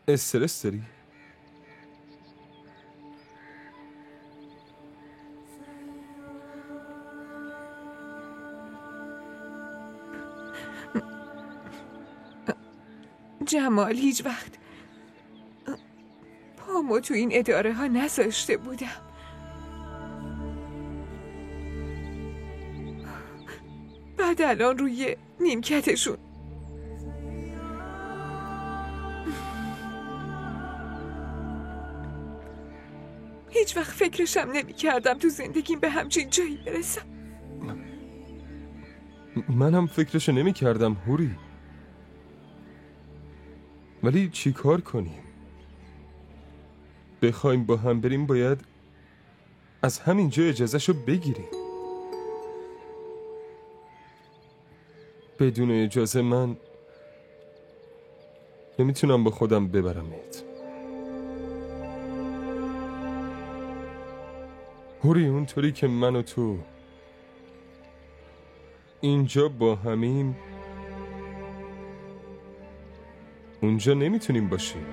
استرس داری؟ جمال هیچ وقت پامو تو این اداره ها نذاشته بودم. بعد الان روی نیمکتشون هیچ وقت فکرشم نمی کردم تو زندگیم به همچین جایی برسم. منم فکرشو نمی کردم هوری، ولی چی کار کنیم؟ بخوایم با هم بریم باید از همینجا اجازهشو بگیریم. بدون اجازه من نمیتونم با خودم ببرمت. هوری اونطوری که من و تو اینجا با همیم اونجا نمیتونیم باشیم.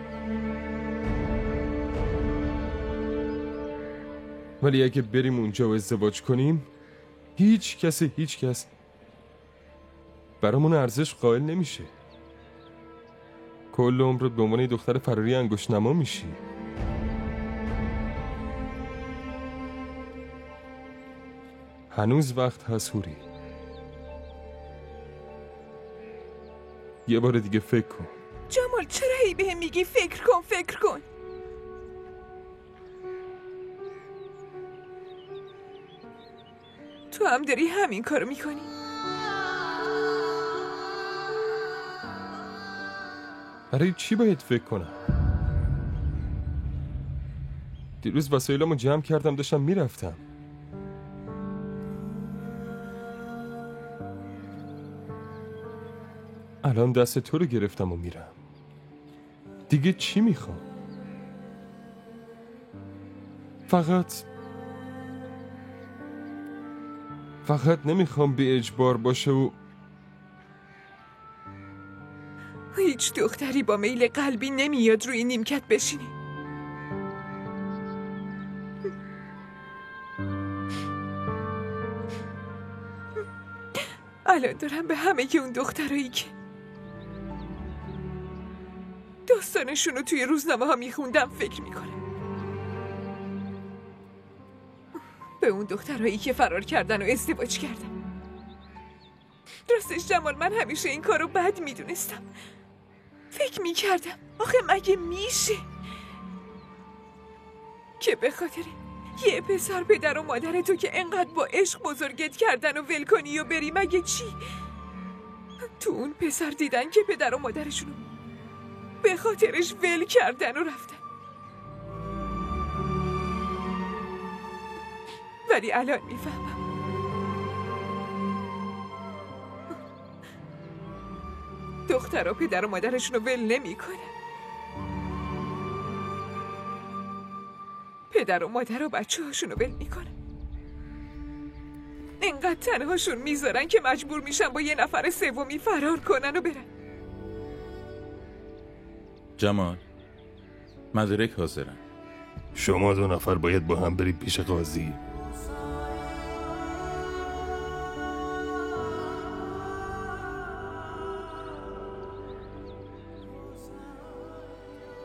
ولی اگه بریم اونجا و ازدواج کنیم هیچ کس برامون ارزش قائل نمیشه. کل عمرت به عنوان دختر فراری انگشت نما میشی. هنوز وقت هست هوری. یه بار دیگه فکر کن. جمال چرا هی بهم میگی فکر کن؟ تو هم داری همین کارو میکنی؟ برای چی باید فکر کنم؟ دیروز وسایلمو جمع کردم داشتم میرفتم. الان دست تو رو گرفتم و میرم. دیگه چی میخوام؟ فقط نمیخوام به اجبار باشه و هیچ دختری با میل قلبی نمیاد روی نیمکت بشینی. الان دارم به همه اون دخترایی که داستانشون رو توی روزنامه ها میخوندم فکر میکنم. به اون دخترایی که فرار کردن و ازدواج کردن. راستش جمال من همیشه این کارو بد میدونستم. فکر میکردم آخه مگه میشه که به خاطر یه پسر پدر و مادر تو که انقدر با عشق بزرگت کردن و ول کنی و بری؟ مگه چی؟ تو اون پسر دیدن که پدر و مادرشونو به خاطرش ول کردن و رفتن. ولی الان میفهمم دختر و پدر و مادرشونو ول نمی کنن. پدر و مادر و بچه هاشونو ول می کنن. اینقدر تنهاشون میذارن که مجبور میشن با یه نفر سومی فرار کنن و برن. جمال، مدرک حاضرن. شما 2 نفر باید با هم برید پیش قاضی.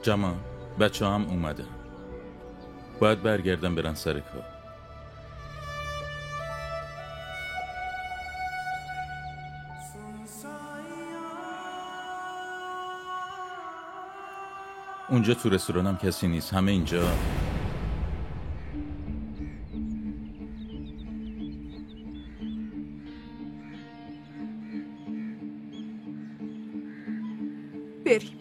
جمال، بچه هم اومدن. باید برگردن برن سر کار. اونجا تو رستوران هم کسی نیست. همه اینجا. بریم.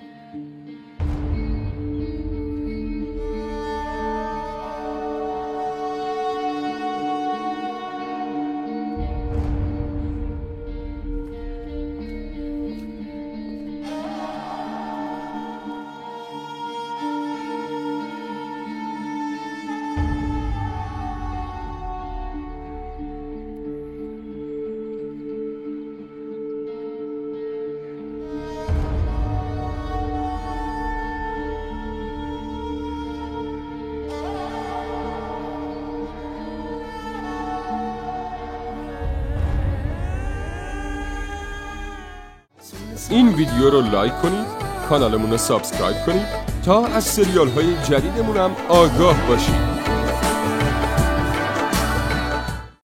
این ویدیو رو لایک کنید، کانالمون رو سابسکرایب کنید تا از سریال های جدیدمون هم آگاه باشید.